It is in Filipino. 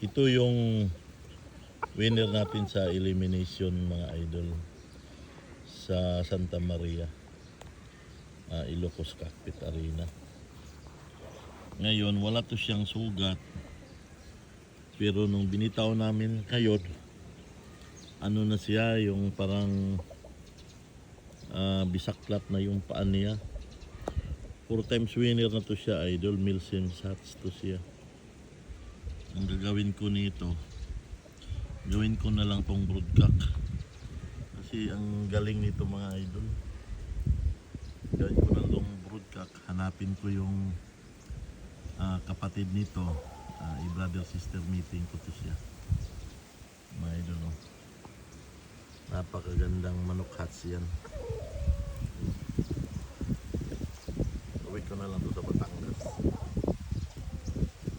Ito yung winner natin sa elimination mga idol sa Santa Maria, Ilocos Cockpit Arena. Ngayon wala to siyang sugat, pero nung binitaw namin ngayon, ano na siya, yung parang bisaklat na yung paan niya. 4 times winner na to siya idol, Milsim Sats to siya. Ang gagawin ko nito, gawin ko na lang tong broodcock kasi ang galing nito mga idol. Gawin ko na lang broodcock, hanapin ko yung kapatid nito, i-brother sister meeting ko to siya mga idol. Napakagandang manok hats yan. Gawin ko na lang to sa Batangas.